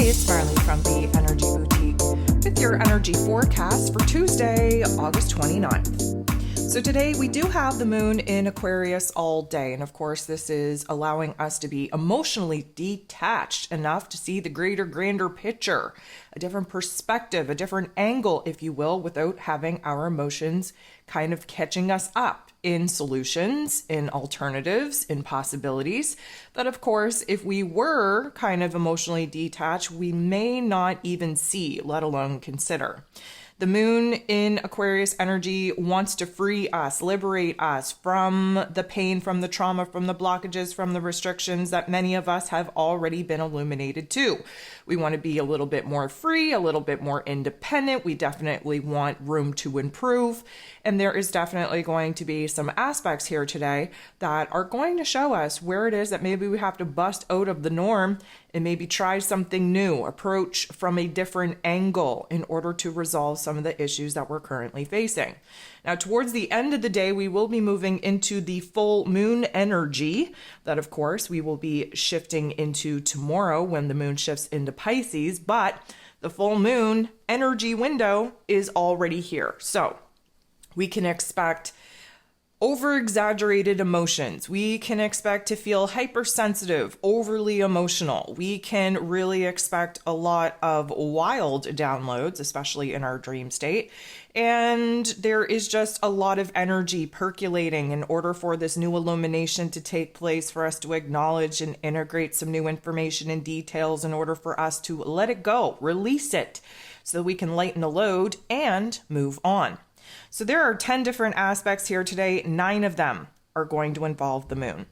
it's Marley from the Energy Boutique with your energy forecast for Tuesday, August 29th. So today we do have the moon in Aquarius all day. And of course, this is allowing us to be emotionally detached enough to see the greater, grander picture, a different perspective, a different angle, if you will, without having our emotions kind of catching us up in solutions, in alternatives, in possibilities that, of course, if we were kind of emotionally detached, we may not even see, let alone consider. The moon in Aquarius energy wants to free us, liberate us from the pain, from the trauma, from the blockages, from the restrictions that many of us have already been illuminated to. We want to be a little bit more free, a little bit more independent. We definitely want room to improve. And there is definitely going to be some aspects here today that are going to show us where it is that maybe we have to bust out of the norm and maybe try something new, approach from a different angle in order to resolve some of the issues that we're currently facing. Now, towards the end of the day, we will be moving into the full moon energy that, of course, we will be shifting into tomorrow when the moon shifts into Pisces, but the full moon energy window is already here. So we can expect over-exaggerated emotions. We can expect to feel hypersensitive, overly emotional. We can really expect a lot of wild downloads, especially in our dream state. And there is just a lot of energy percolating in order for this new illumination to take place, for us to acknowledge and integrate some new information and details in order for us to let it go, release it, so that we can lighten the load and move on. So there are 10 different aspects here today. 9 of them are going to involve the moon.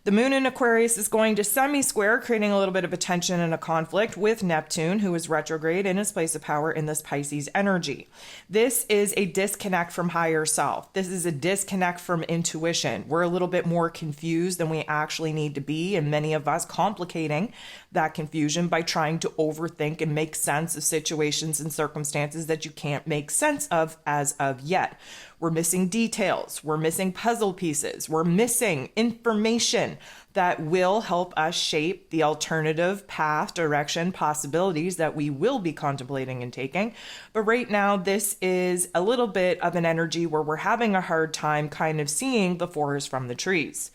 The moon in Aquarius is going to semi-square, creating a little bit of a tension and a conflict with Neptune, who is retrograde in his place of power in this Pisces energy. This is a disconnect from higher self. This is a disconnect from intuition. We're a little bit more confused than we actually need to be, and many of us complicating that confusion by trying to overthink and make sense of situations and circumstances that you can't make sense of as of yet. We're missing details. We're missing puzzle pieces. We're missing information that will help us shape the alternative path, direction, possibilities that we will be contemplating and taking. But right now, this is a little bit of an energy where we're having a hard time kind of seeing the forest from the trees.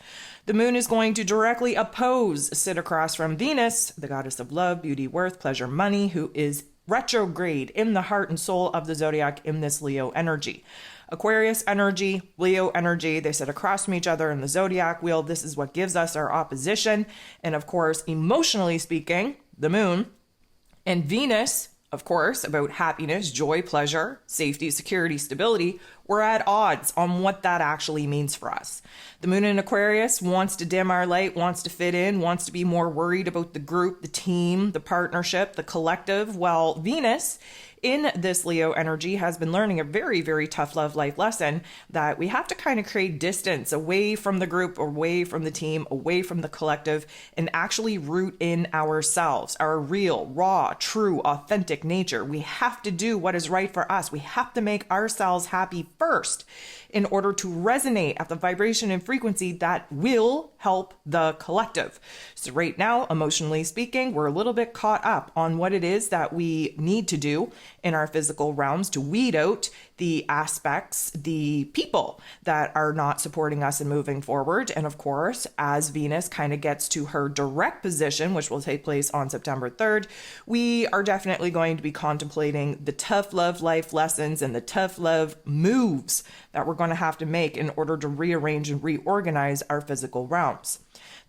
The moon is going to directly sit across from Venus, the goddess of love, beauty, worth, pleasure, money, who is retrograde in the heart and soul of the zodiac in this Leo energy. Aquarius energy, Leo energy, they sit across from each other in the zodiac wheel. This is what gives us our opposition. And of course, emotionally speaking, the moon and Venus, of course, about happiness, joy, pleasure, safety, security, stability, we're at odds on what that actually means for us. The moon in Aquarius wants to dim our light, wants to fit in, wants to be more worried about the group, the team, the partnership, the collective, while Venus in this Leo energy has been learning a very, very tough love life lesson that we have to kind of create distance away from the group, away from the team, away from the collective, and actually root in ourselves, our real, raw, true, authentic nature. We have to do what is right for us. We have to make ourselves happy first in order to resonate at the vibration and frequency that will help the collective. So right now, emotionally speaking, we're a little bit caught up on what it is that we need to do in our physical realms to weed out the aspects, the people that are not supporting us and moving forward. And of course, as Venus kind of gets to her direct position, which will take place on September 3rd, we are definitely going to be contemplating the tough love life lessons and the tough love moves that we're going to have to make in order to rearrange and reorganize our physical realms.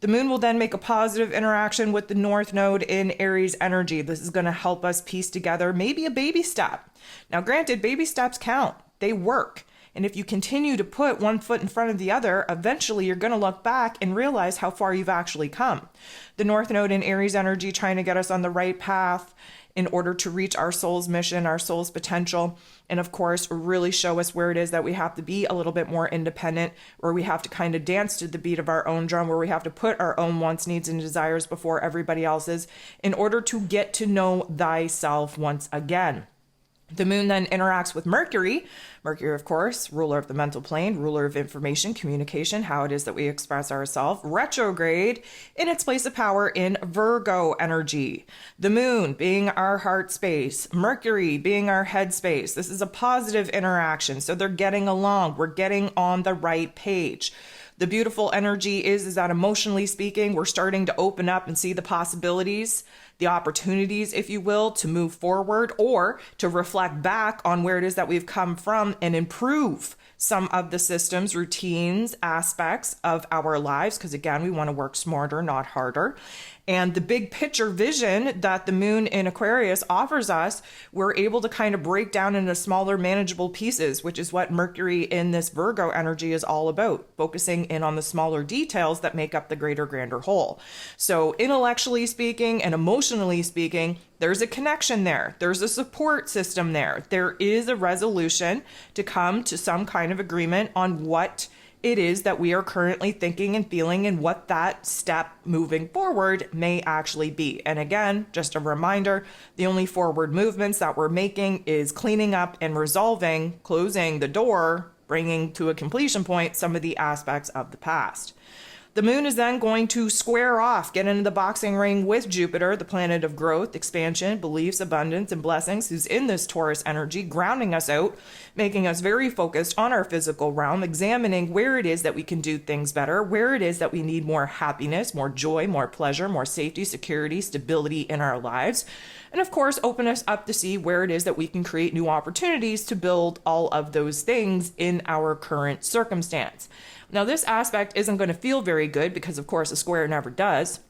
The moon will then make a positive interaction with the North Node in Aries energy. This is going to help us piece together maybe a baby step. Now, granted, baby steps count. They work. And if you continue to put one foot in front of the other, eventually you're going to look back and realize how far you've actually come. The North Node in Aries energy trying to get us on the right path in order to reach our soul's mission, our soul's potential, and of course, really show us where it is that we have to be a little bit more independent, where we have to kind of dance to the beat of our own drum, where we have to put our own wants, needs, and desires before everybody else's in order to get to know thyself once again. The moon then interacts with Mercury. Mercury, of course, ruler of the mental plane, ruler of information, communication, how it is that we express ourselves, retrograde in its place of power in Virgo energy. The moon being our heart space, Mercury being our head space. This is a positive interaction. So they're getting along. We're getting on the right page. The beautiful energy is that emotionally speaking, we're starting to open up and see the possibilities, the opportunities, if you will, to move forward or to reflect back on where it is that we've come from and improve some of the systems, routines, aspects of our lives. Because again, we want to work smarter, not harder. And the big picture vision that the moon in Aquarius offers us, we're able to kind of break down into smaller, manageable pieces, which is what Mercury in this Virgo energy is all about, focusing in on the smaller details that make up the greater, grander whole. So intellectually speaking and emotionally speaking, there's a connection there. There's a support system there. There is a resolution to come to some kind of agreement on what it is that we are currently thinking and feeling and what that step moving forward may actually be. And again, just a reminder, the only forward movements that we're making is cleaning up and resolving, closing the door, bringing to a completion point some of the aspects of the past. The moon is then going to square off, get into the boxing ring with Jupiter, the planet of growth, expansion, beliefs, abundance, and blessings, who's in this Taurus energy, grounding us out, making us very focused on our physical realm, examining where it is that we can do things better, where it is that we need more happiness, more joy, more pleasure, more safety, security, stability in our lives. And of course, open us up to see where it is that we can create new opportunities to build all of those things in our current circumstance. Now, this aspect isn't going to feel very good because, of course, a square never does.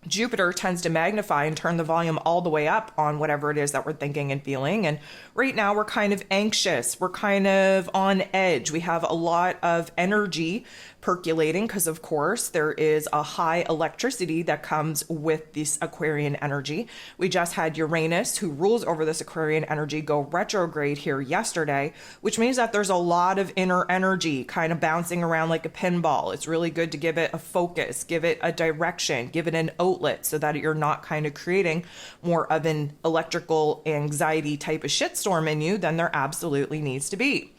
Jupiter tends to magnify and turn the volume all the way up on whatever it is that we're thinking and feeling. And right now we're kind of anxious. We're kind of on edge. We have a lot of energy percolating because, of course, there is a high electricity that comes with this Aquarian energy. We just had Uranus, who rules over this Aquarian energy, go retrograde here yesterday, which means that there's a lot of inner energy kind of bouncing around like a pinball. It's really good to give it a focus, give it a direction, give it an outlet so that you're not kind of creating more of an electrical anxiety type of shitstorm in you than there absolutely needs to be.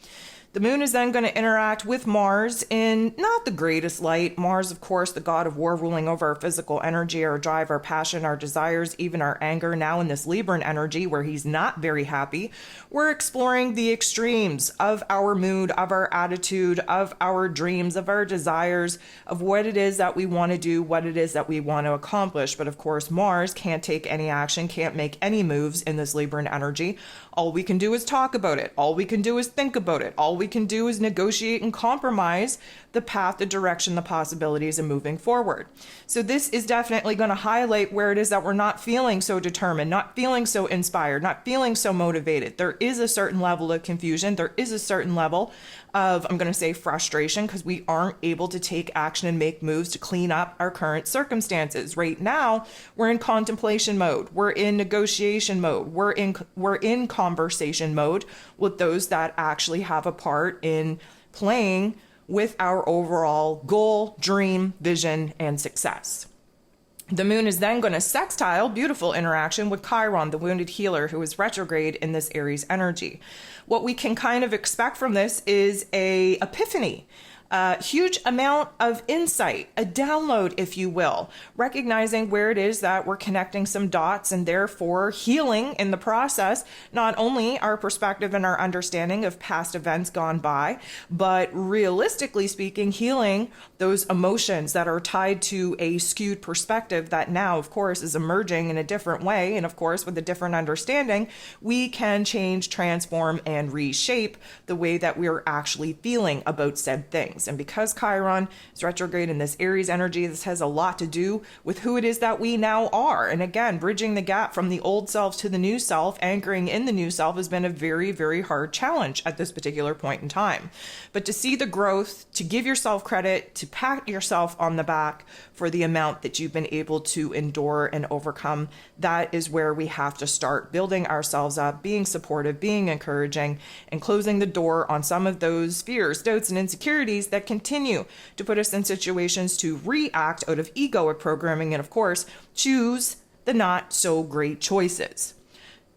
The moon is then going to interact with Mars in not the greatest light. Mars, of course, the god of war, ruling over our physical energy, our drive, our passion, our desires, even our anger. Now in this Libran energy where he's not very happy, we're exploring the extremes of our mood, of our attitude, of our dreams, of our desires, of what it is that we want to do, what it is that we want to accomplish. But of course, Mars can't take any action, can't make any moves in this Libran energy. All we can do is talk about it. All we can do is think about it. All we can do is negotiate and compromise the path, the direction, the possibilities, and moving forward. So this is definitely going to highlight where it is that we're not feeling so determined, not feeling so inspired, not feeling so motivated. There is a certain level of confusion. There is a certain level of, I'm going to say, frustration because we aren't able to take action and make moves to clean up our current circumstances. Right now, we're in contemplation mode. We're in negotiation mode. We're in conversation mode with those that actually have a part in playing with our overall goal, dream, vision, and success. The moon is then going to sextile, beautiful interaction, with Chiron, the wounded healer, who is retrograde in this Aries energy. What we can kind of expect from this is a epiphany, a huge amount of insight, a download, if you will, recognizing where it is that we're connecting some dots and therefore healing in the process, not only our perspective and our understanding of past events gone by, but realistically speaking, healing those emotions that are tied to a skewed perspective that now, of course, is emerging in a different way. And of course, with a different understanding, we can change, transform, and reshape the way that we're actually feeling about said things. And because Chiron is retrograde in this Aries energy, this has a lot to do with who it is that we now are. And again, bridging the gap from the old self to the new self, anchoring in the new self has been a very, very hard challenge at this particular point in time. But to see the growth, to give yourself credit, to pat yourself on the back for the amount that you've been able to endure and overcome, that is where we have to start building ourselves up, being supportive, being encouraging, and closing the door on some of those fears, doubts, and insecurities that continue to put us in situations to react out of egoic programming and, of course, choose the not so great choices.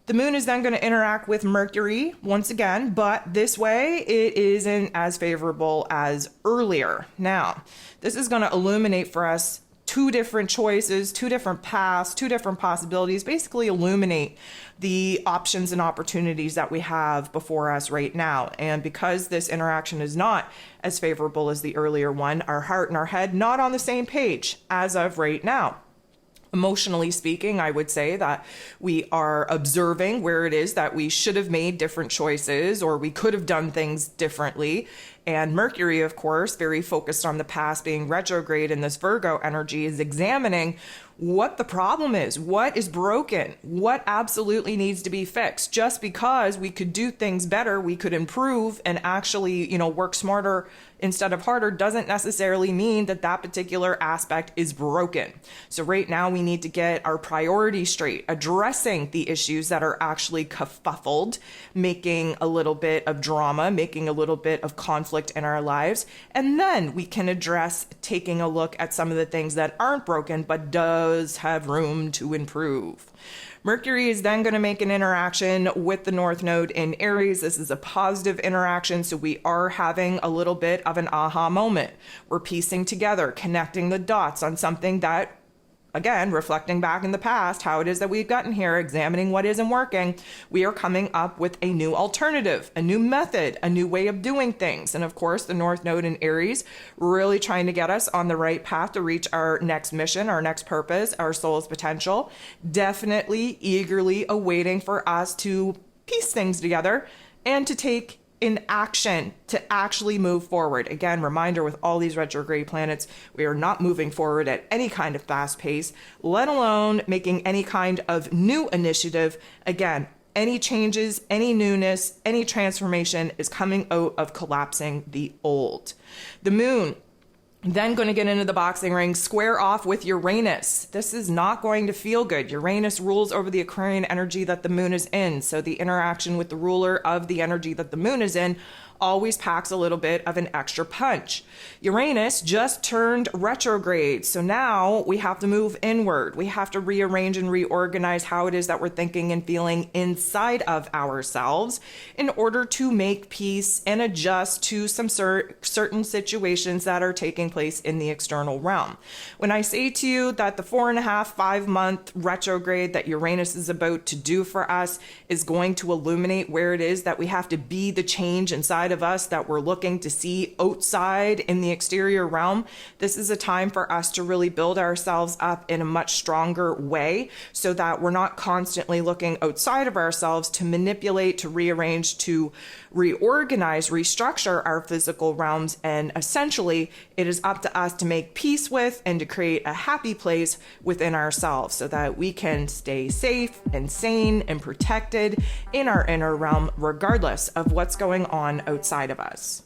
The moon is then going to interact with Mercury once again, but this way it isn't as favorable as earlier. Now, this is going to illuminate for us two different choices, two different paths, two different possibilities, basically illuminate the options and opportunities that we have before us right now. And because this interaction is not as favorable as the earlier one, our heart and our head not on the same page as of right now. Emotionally speaking, I would say that we are observing where it is that we should have made different choices or we could have done things differently. And Mercury, of course, very focused on the past, being retrograde in this Virgo energy, is examining what the problem is, what is broken, what absolutely needs to be fixed. Just because we could do things better, we could improve and actually, work smarter instead of harder, doesn't necessarily mean that that particular aspect is broken. So right now we need to get our priorities straight, addressing the issues that are actually kerfuffled, making a little bit of drama, making a little bit of conflict in our lives. And then we can address taking a look at some of the things that aren't broken, but does have room to improve. Mercury is then going to make an interaction with the North Node in Aries. This is a positive interaction, so we are having a little bit of an aha moment. We're piecing together, connecting the dots on something that, again, reflecting back in the past, how it is that we've gotten here, examining what isn't working, we are coming up with a new alternative, a new method, a new way of doing things. And of course, the North Node in Aries, really trying to get us on the right path to reach our next mission, our next purpose, our soul's potential. Definitely eagerly awaiting for us to piece things together and to take in action to actually move forward. Again, reminder, with all these retrograde planets, we are not moving forward at any kind of fast pace, let alone making any kind of new initiative. Again, any changes, any newness, any transformation is coming out of collapsing the old. The moon then going to get into the boxing ring, square off with Uranus. This is not going to feel good. Uranus rules over the Aquarian energy that the moon is in. So the interaction with the ruler of the energy that the moon is in always packs a little bit of an extra punch. Uranus just turned retrograde. So now we have to move inward. We have to rearrange and reorganize how it is that we're thinking and feeling inside of ourselves in order to make peace and adjust to some certain situations that are taking place in the external realm. When I say to you that the 4.5, 5 month retrograde that Uranus is about to do for us is going to illuminate where it is that we have to be the change inside of us that we're looking to see outside in the exterior realm, this is a time for us to really build ourselves up in a much stronger way so that we're not constantly looking outside of ourselves to manipulate, to rearrange, to reorganize, restructure our physical realms. And essentially, it is up to us to make peace with and to create a happy place within ourselves so that we can stay safe and sane and protected in our inner realm, regardless of what's going on outside of us.